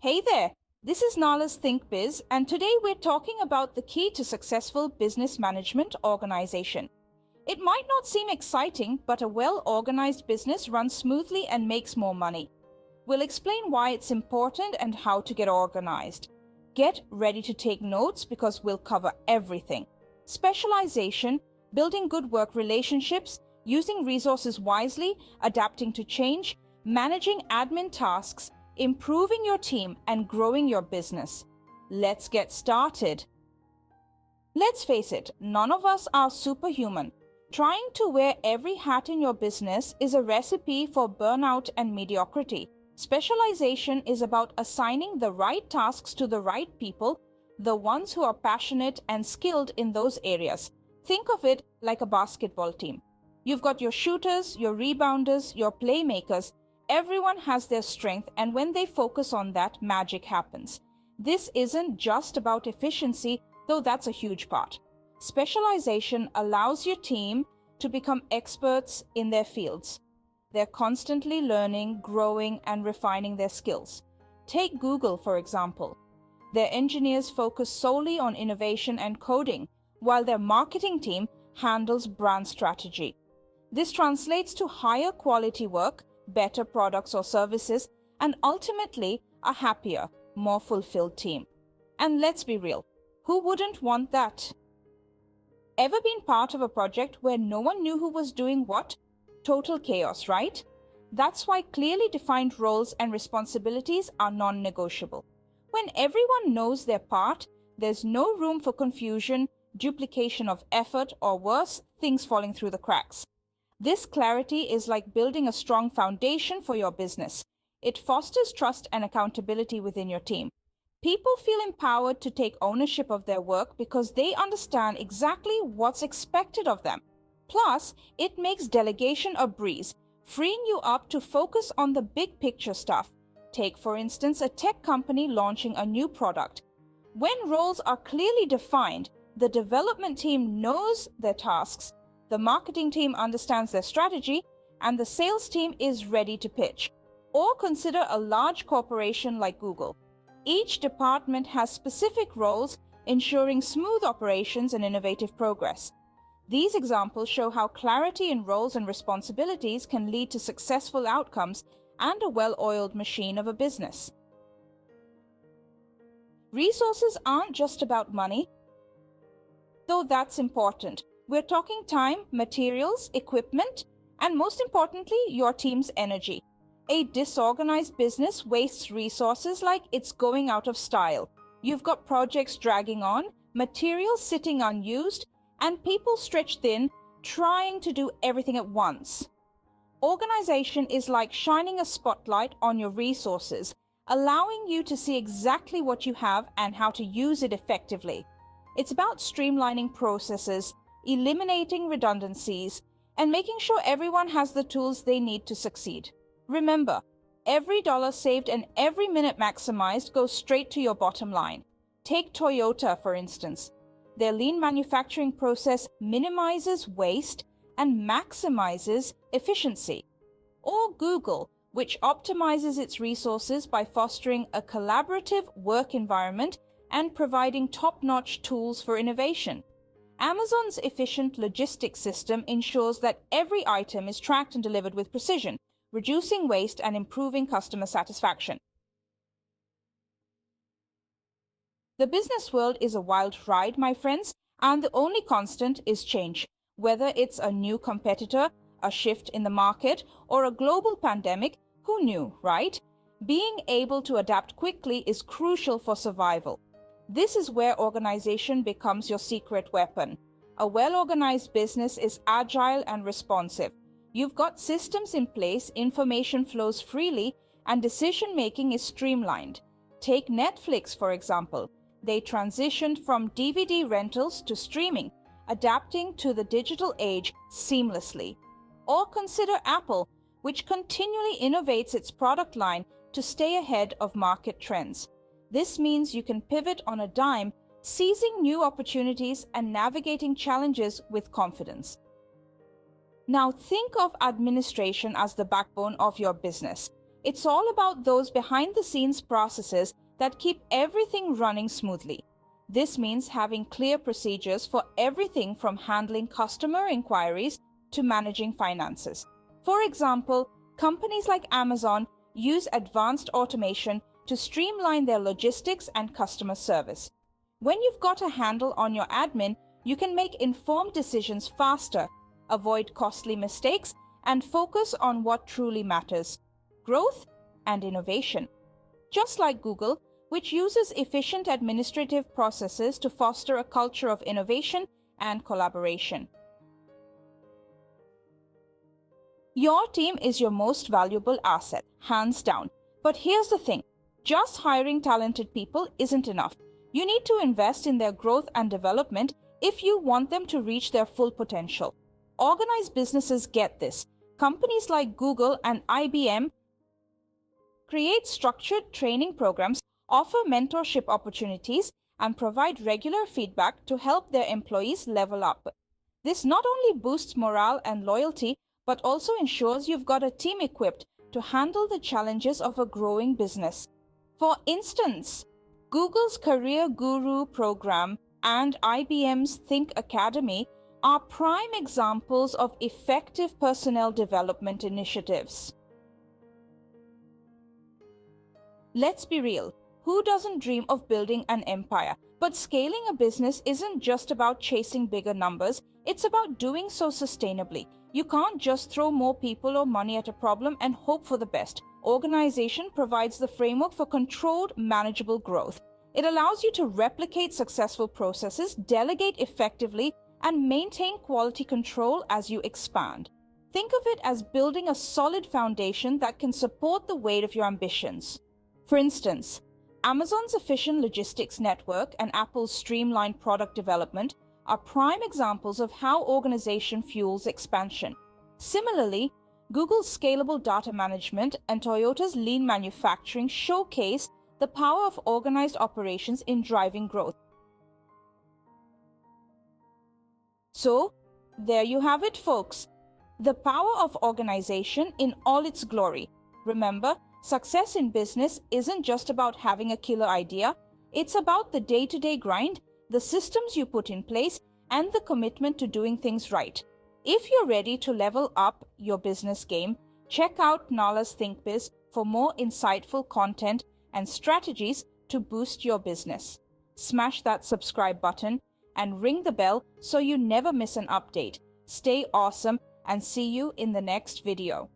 Hey there, this is Nala's Think Biz, and today we're talking about the key to successful business management organization. It might not seem exciting, but a well organized business runs smoothly and makes more money. We'll explain why it's important and how to get organized. Get ready to take notes because we'll cover everything: specialization, building good work relationships, using resources wisely, adapting to change, managing admin tasks, improving your team, and growing your business. Let's get started. Let's face it, none of us are superhuman. Trying to wear every hat in your business is a recipe for burnout and mediocrity. Specialization is about assigning the right tasks to the right people, the ones who are passionate and skilled in those areas. Think of it like a basketball team. You've got your shooters, your rebounders, your playmakers. Everyone has their strength, and when they focus on that, magic happens. This isn't just about efficiency, though that's a huge part. Specialization allows your team to become experts in their fields. They're constantly learning, growing, and refining their skills. Take Google, for example. Their engineers focus solely on innovation and coding, while their marketing team handles brand strategy. This translates to higher quality work, better products or services, and ultimately a happier, more fulfilled team. And let's be real, who wouldn't want that? Ever been part of a project where no one knew who was doing what? Total chaos, right? That's why clearly defined roles and responsibilities are non-negotiable. When everyone knows their part, there's no room for confusion, duplication of effort, or worse, things falling through the cracks. This clarity is like building a strong foundation for your business. It fosters trust and accountability within your team. People feel empowered to take ownership of their work because they understand exactly what's expected of them. Plus, it makes delegation a breeze, freeing you up to focus on the big picture stuff. Take, for instance, a tech company launching a new product. When roles are clearly defined, the development team knows their tasks, the marketing team understands their strategy, and the sales team is ready to pitch. Or consider a large corporation like Google. Each department has specific roles, ensuring smooth operations and innovative progress. These examples show how clarity in roles and responsibilities can lead to successful outcomes and a well-oiled machine of a business. Resources aren't just about money, though that's important. We're talking time, materials, equipment, and most importantly, your team's energy. A disorganized business wastes resources like it's going out of style. You've got projects dragging on, materials sitting unused, and people stretched thin, trying to do everything at once. Organization is like shining a spotlight on your resources, allowing you to see exactly what you have and how to use it effectively. It's about streamlining processes, eliminating redundancies, and making sure everyone has the tools they need to succeed. Remember, every dollar saved and every minute maximized goes straight to your bottom line. Take Toyota, for instance. Their lean manufacturing process minimizes waste and maximizes efficiency. Or Google, which optimizes its resources by fostering a collaborative work environment and providing top-notch tools for innovation. Amazon's efficient logistics system ensures that every item is tracked and delivered with precision, reducing waste and improving customer satisfaction. The business world is a wild ride, my friends, and the only constant is change. Whether it's a new competitor, a shift in the market, or a global pandemic, who knew, right? Being able to adapt quickly is crucial for survival. This is where organization becomes your secret weapon. A well-organized business is agile and responsive. You've got systems in place, information flows freely, and decision-making is streamlined. Take Netflix, for example. They transitioned from DVD rentals to streaming, adapting to the digital age seamlessly. Or consider Apple, which continually innovates its product line to stay ahead of market trends. This means you can pivot on a dime, seizing new opportunities and navigating challenges with confidence. Now think of administration as the backbone of your business. It's all about those behind-the-scenes processes that keep everything running smoothly. This means having clear procedures for everything from handling customer inquiries to managing finances. For example, companies like Amazon use advanced automation to streamline their logistics and customer service. When you've got a handle on your admin, you can make informed decisions faster, avoid costly mistakes, and focus on what truly matters: growth and innovation. Just like Google, which uses efficient administrative processes to foster a culture of innovation and collaboration. Your team is your most valuable asset, hands down. But here's the thing, just hiring talented people isn't enough. You need to invest in their growth and development if you want them to reach their full potential. Organized businesses get this. Companies like Google and IBM create structured training programs, offer mentorship opportunities, and provide regular feedback to help their employees level up. This not only boosts morale and loyalty, but also ensures you've got a team equipped to handle the challenges of a growing business. For instance, Google's Career Guru program and IBM's Think Academy are prime examples of effective personnel development initiatives. Let's be real, who doesn't dream of building an empire? But scaling a business isn't just about chasing bigger numbers, it's about doing so sustainably. You can't just throw more people or money at a problem and hope for the best. Organization provides the framework for controlled, manageable growth. It allows you to replicate successful processes, delegate effectively, and maintain quality control as you expand. Think of it as building a solid foundation that can support the weight of your ambitions. For instance, Amazon's efficient logistics network and Apple's streamlined product development are prime examples of how organization fuels expansion. Similarly, Google's scalable data management and Toyota's lean manufacturing showcase the power of organized operations in driving growth. So, there you have it, folks. The power of organization in all its glory. Remember, success in business isn't just about having a killer idea. It's about the day-to-day grind, the systems you put in place, and the commitment to doing things right. If you're ready to level up your business game, check out Nala's ThinkBiz for more insightful content and strategies to boost your business. Smash that subscribe button and ring the bell so you never miss an update. Stay awesome and see you in the next video.